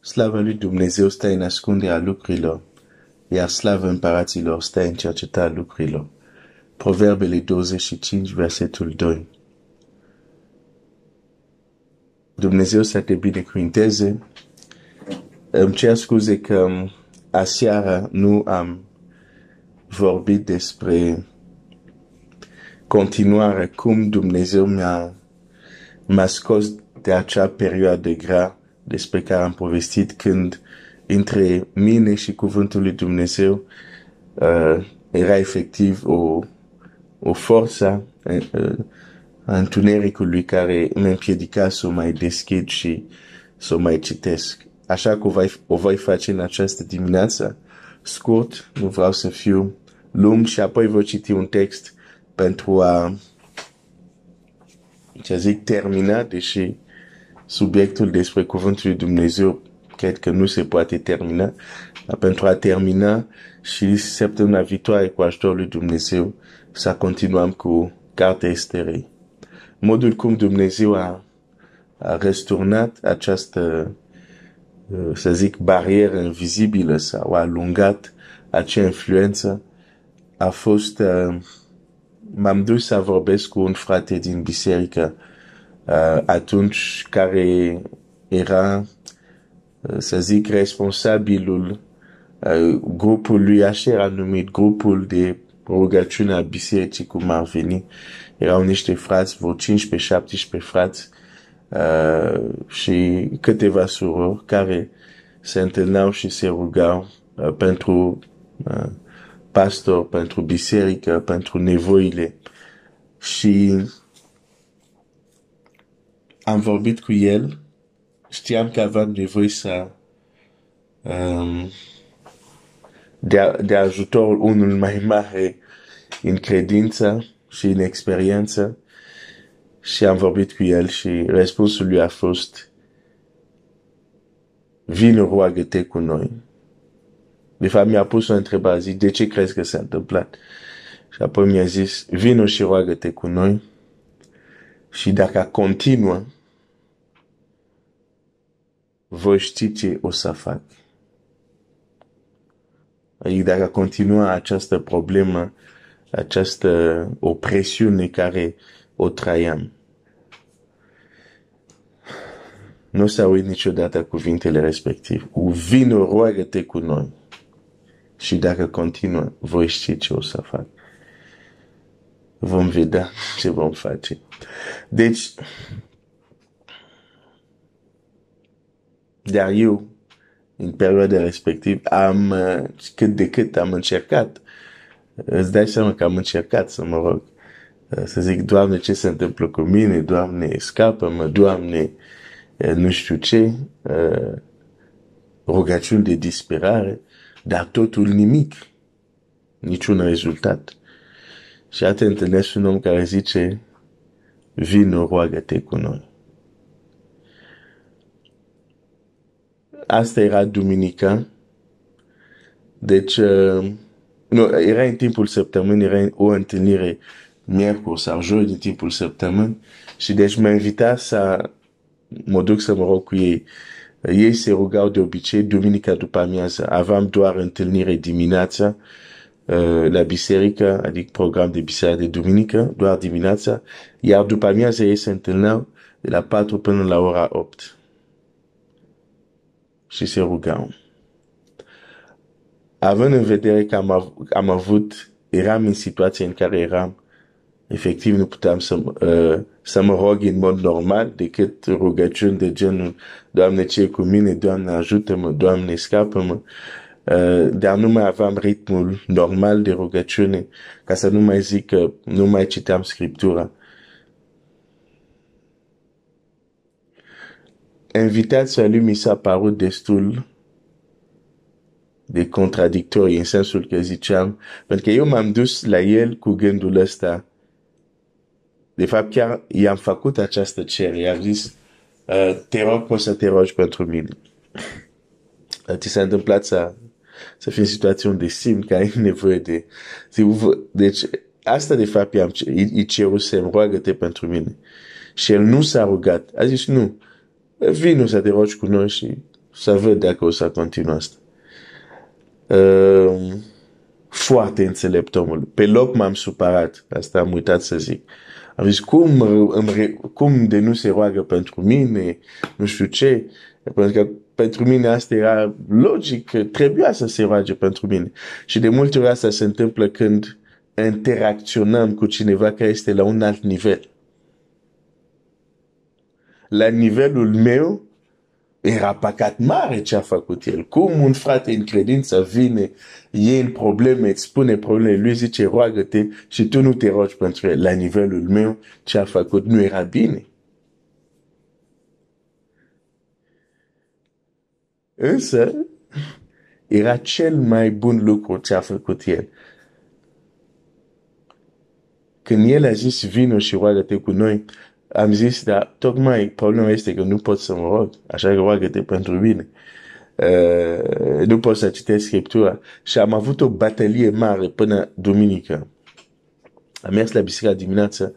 Slava lui Dumnezeu stă în ascunderea lucrurilor, iar slavă împăraților stă în cercetarea lucrurilor. Proverbele 25, versetul 2. Dumnezeu să te binecuvinteze. Îmi cer scuze că aseară nu am vorbit despre continuare, cum Dumnezeu m-a scos de acea perioadă grea despre care am povestit, când între mine și cuvântul lui Dumnezeu era efectiv o forță a întunericului care mă împiedica să o mai deschid și să o mai citesc. Așa că o voi face în această dimineață, scurt, nu vreau să fiu lung, și apoi voi citi un text pentru a, termina, deși subiectul despre cuvântul lui Dumnezeu cred că nu se poate termina, dar pentru a termina și săptămâna viitoare, cu ajutorul lui Dumnezeu, să continuăm cu Cartea Esterei. Modul cum Dumnezeu a răsturnat această, să zic, barieră invizibilă sau a alungat acea influență a fost, m-am dus să vorbesc cu un frate din biserică atunci, care era, să zic, responsabilul grupului, așa era numit, grupul de rugăciune a bisericii, cum ar veni. Erau niște frați, vreo 15-17 frați și câteva surori care se întâlneau și se rugau pentru pastor, pentru biserică, pentru nevoile. Și am vorbit cu el. Știam că aveam nevoie să de ajutorul unul mai mare în credință și în experiență, și am vorbit cu el și răspunsul lui a fost: vino, roagă-te cu noi. De fapt, mi-a pus o întrebare, zic, de ce crezi că s-a întâmplat? Și apoi mi-a zis, vino și roagă-te cu noi, și dacă continuă, voi ști ce o să fac. Adică dacă continuă această problemă, această opresiune care o trăiam, nu s-a uit niciodată cuvintele respective. Vino, roagă-te cu noi. Și dacă continuă, voi ști ce o să fac. Vom vedea ce vom face. Deci, dar eu, în perioada respectivă, cât de cât am încercat, îți dai seama că am încercat să mă rog, să zic, Doamne, ce se întâmplă cu mine? Doamne, scapă-mă, Doamne, nu știu ce, rugăciuni de disperare, dar totul nimic, niciun rezultat. Și atunci întâlnesc un om care zice, vino, roagă-te cu noi. Asta era duminica. Deci, nu, era în timpul săptămânii, era o întâlnire miercuri sau joi din timpul săptămânii, și deci m-a invitat să mă duc să mă rog cu ei. Ei se rugau de obicei duminica după amiază. Aveam doar întâlnire dimineața la biserică, adică program de biserică de duminică, doar dimineața, iar după amiază ei se întâlneau de la 4 până la ora 8 și se rugau. Având în vedere că eram în situația în care eram, efectiv nu puteam să mă rog în mod normal, decât rugăciuni de genul, Doamne, ce e cu mine, Doamne, ajută-mă, Doamne, scapă-mă. Dar nu mai aveam ritmul normal de rugăciune, ca să nu mai zic că nu mai citeam Scriptura. Invitația lui mi s-a părut destul de contradictorie, în sensul că ziceam, pentru că eu m-am dus la el cu gândul ăsta. De fapt, chiar i-am făcut această cerere. I-am zis, te rog, poți să te rogi pentru mine. Ți s-a întâmplat să fii în situație unde simt că ai nevoie de... Deci, asta de fapt îi cerusem, roagă-te pentru mine. Și el nu s-a rugat. A zis, nu, vino să te rogi cu noi și să văd dacă o să continue asta. Foarte înțelept omul. Pe loc m-am supărat. Asta am uitat să zic. Am zis, cum de nu se roagă pentru mine, nu știu ce. Pentru că pentru mine asta era logic, că trebuia să se roage pentru mine. Și de multe ori asta se întâmplă când interacționăm cu cineva care este la un alt nivel. La nivelul meu, era păcat mare ce a făcut el. Cum un frate în credință vine, e în probleme, îți spune probleme, lui zice roagă-te și tu nu te rogi pentru el. La nivelul meu, ce a făcut nu era bine. Însă, era cel mai bun lucru ce a făcut el. Când el a zis vino și roagă-te cu noi, am zis, dar tocmai problema este că nu pot să mă rog, așa că roagă-te pentru mine. Nu pot să citesc Scriptura. Și am avut o bătălie mare până duminică. Am mers la biserică dimineața,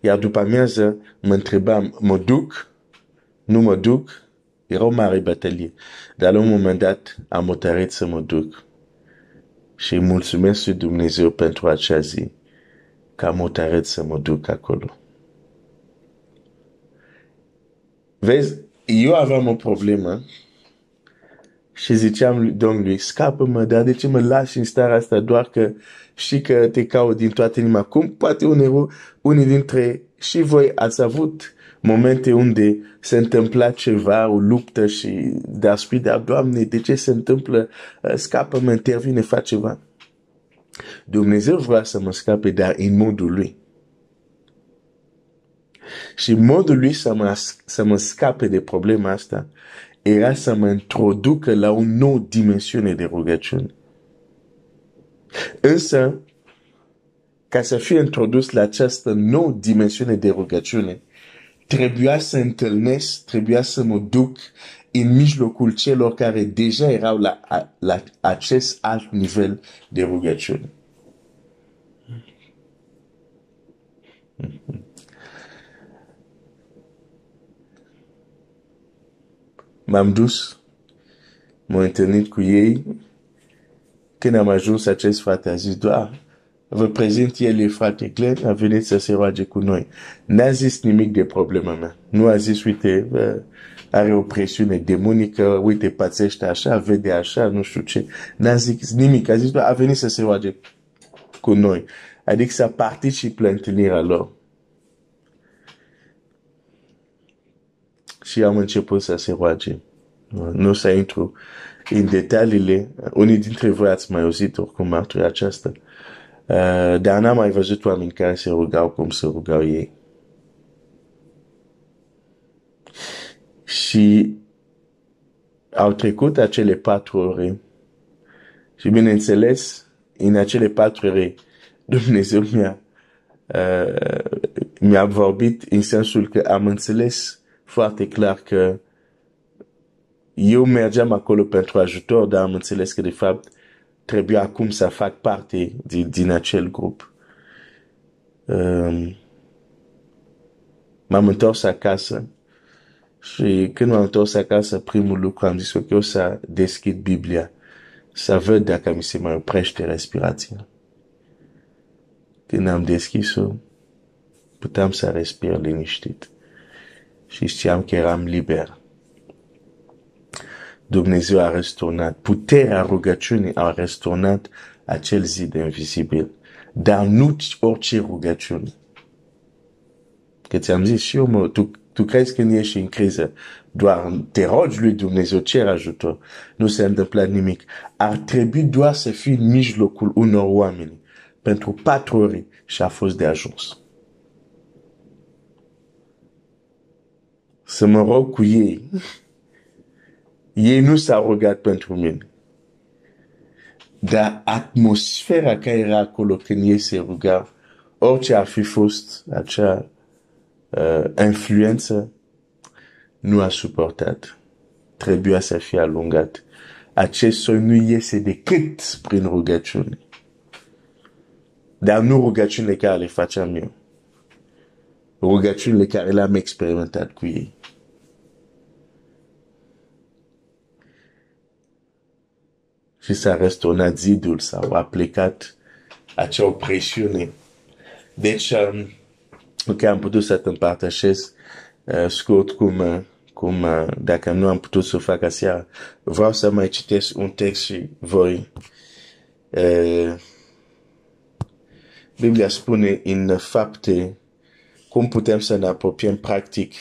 iar după amiază mă întrebam, mă duc? Nu mă duc? Era o mare bătălie. Dar la un moment dat am hotărât să mă duc. Și mulțumesc lui Dumnezeu pentru acea zi, că am hotărât să mă duc acolo. Vezi, eu aveam o problemă și ziceam lui Domnului, scapă-mă, dar de ce mă lași în starea asta doar că știi că te caut din toată inima? Cum poate unii dintre și voi ați avut momente unde se întâmpla ceva, o luptă și de-a spui, dar Doamne, de ce se întâmplă? Scapă-mă, intervine, fă ceva. Dumnezeu vrea să mă scape, dar în modul lui. Și modul lui să mă scape de problema asta era să mă introducă la o nouă dimensiune de rugăciune. Însă, ca să fie introdus la această nouă dimensiune de rugăciune, trebuia să întâlnesc, trebuia să mă duc în mijlocul celor care deja erau la acest alt nivel de rugăciune. M-am dus, m-am întâlnit cu ei. Când am ajuns, acest frate a zis, doar, vă prezint el e frate Glenn, a venit să se roage cu noi. N-a zis nimic de problema mea. Nu a zis, uite, are o presiune demonică, uite, pățește așa, vede așa, nu știu ce. N-a zis nimic. A zis, doar, a venit să se roage cu noi. Adică să participe la întâlnirea lor. Și am început să se roage. Nu să intru în detaliile. Unii dintre voi ați mai auzit oricum mărturia aceasta. Dar n-am mai văzut oameni care se rugau cum se rugau ei. Și au trecut acele 4 ore. Și bineînțeles, în acele 4 ore, Dumnezeu mi-a vorbit în sensul că am înțeles foarte clar că eu mergeam acolo pentru ajutor, dar am înțeles că de fapt trebuia acum să fac parte din acel grup. M-am întors acasă și când m-am întors acasă, primul lucru am zis că eu să deschid Biblia, să văd dacă mi se mai oprește respirația. Când am deschis-o, puteam să respir liniștit și știam că eram liber. Dumnezeu a răsturnat, puterea rugăciunii a răsturnat acel zid invizibil, dar nu orice rugăciune. Că ți-am zis și eu, tu crezi când ești în criză, doar te rogi lui Dumnezeu, cer ajutor, nu se întâmplă nimic. Ar trebui doar să fii în mijlocul unor oameni pentru 4 ore și a fost de ajuns. Să mă rog cu ei. Ei nu s-au rugat pentru mine. Dar atmosfera care era acolo când ei se rugau, orice ar fi fost acea influență, nu a suportat. Trebuia să fie alungat. Acest soi nu iese decât prin rugăciune. Dar nu rugăciunile care le faceam eu. Rugăciunile care le-am experimentat cu ei. și s-a răsturnat zidul sau a plecat acea opresiune. Deci, ok, am putut să te împărtășesc scurt cum dacă nu am putut să fac aseară, vreau să mai citesc un text și voi. Biblia spune în Fapte cum putem să ne apropiem practic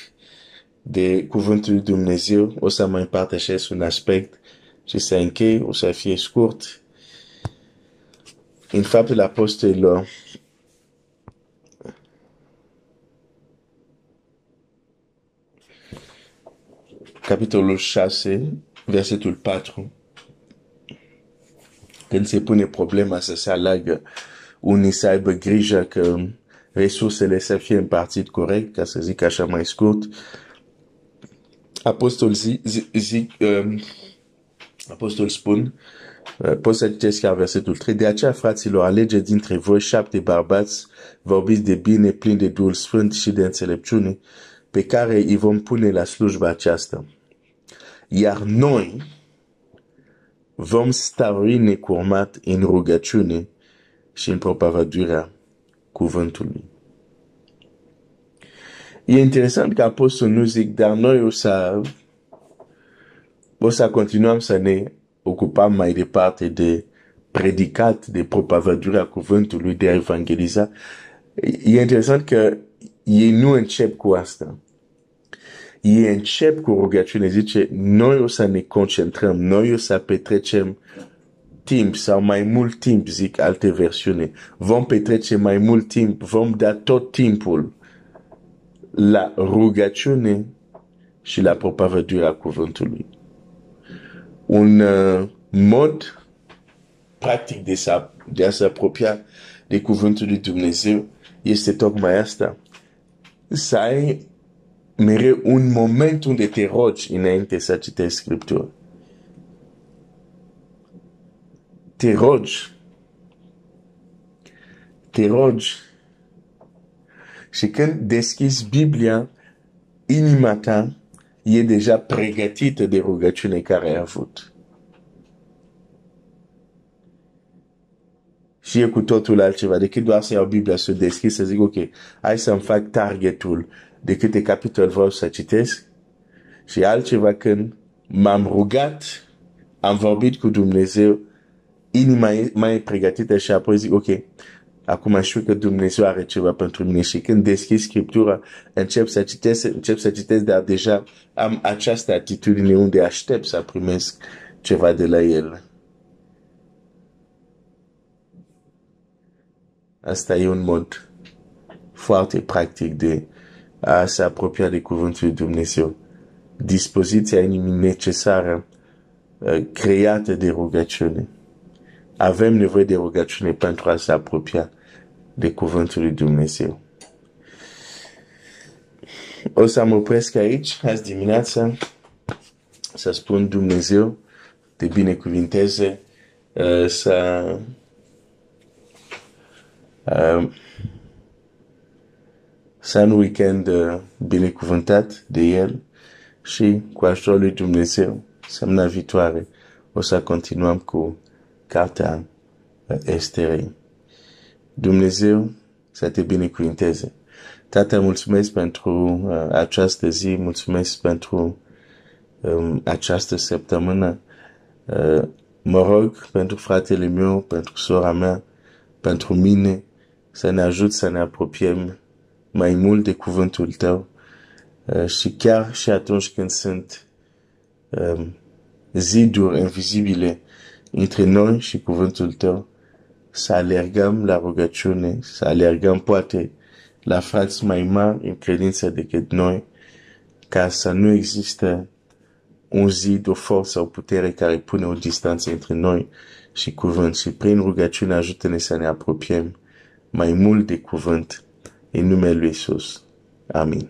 de cuvântul lui Dumnezeu. O să mai împărtășesc un aspect și să închei, o să fie scurt. În Faptele Apostolilor, capitolul 6, versetul 4, când se pune problema să se aleagă, unii să aibă grijă că resursele să fie împărțite corect, ca să zic așa mai scurt, apostol spun, pot să citesc chiar versetul 3, de aceea, fraților, alegeți dintre voi 7 bărbați, vorbiți de bine, plini de Duhul Sfânt și de înțelepciune, pe care îi vom pune la slujba aceasta. Iar noi vom stărui necurmat în rugăciune și în propovăduirea cuvântului. E interesant că apostolul nu zic, dar noi o să continuăm să ne ocupăm mai departe de predicat, de propovăduirea cuvântului, de a evangeliza. E interesant că ei nu încep cu asta. Ei încep cu rugăciune, zice, noi o să ne concentrăm, noi o să petrecem timp sau mai mult timp, zic alte versiuni. Vom petrece mai mult timp, vom da tot timpul la rugăciune și la propovăduirea cuvântului. Un mod practic de a se apropia de cuvântul lui Dumnezeu este tocmai asta. Să ai mereu un moment unde te rogi înainte să citești Scriptura. Te rogi. Și când deschizi Biblia, inima ta e deja pregătită de rugăciune care ai avut. Și e cu totul altceva decât doar să iau Biblia, să deschid, să zic, ok, hai să-mi fac targetul de câte capitole vreau să citesc. Și altceva când m-am rugat, am vorbit cu Dumnezeu, inima mai e pregătită și apoi zic, ok, acum știu că Dumnezeu are ceva pentru mine și când deschid Scriptura, încep să citesc, dar deja am această atitudine unde aștept să primesc ceva de la El. Asta e un mod foarte practic de a se apropia de cuvântul lui Dumnezeu. Dispoziția inimii necesară, creată de rugăciune. Avem nevoie de rugăciune pentru a se apropia de cuvântul lui Dumnezeu. O să mă opresc aici, azi dimineața, să spun Dumnezeu te binecuvinteze, să un weekend binecuvântat de El și cu ajutorul lui Dumnezeu, săptămâna viitoare, o să continuăm cu cartea Esterei. Dumnezeu să te binecuvinteze. Tată, mulțumesc pentru această zi, mulțumesc pentru această săptămână. Mă rog pentru fratele meu, pentru sora mea, pentru mine, să ne ajut să ne apropiem mai mult de cuvântul Tău și chiar și atunci când sunt ziduri invizibile între noi și cuvântul Tău, să alergăm la rugăciune, să alergăm poate la frați mai mari în credință decât noi, ca să nu există un zid, o forță, o putere care pune o distanță între noi și cuvânt. Și prin rugăciune ajută-ne să ne apropiem mai mult de cuvânt în numele lui Iisus. Amin.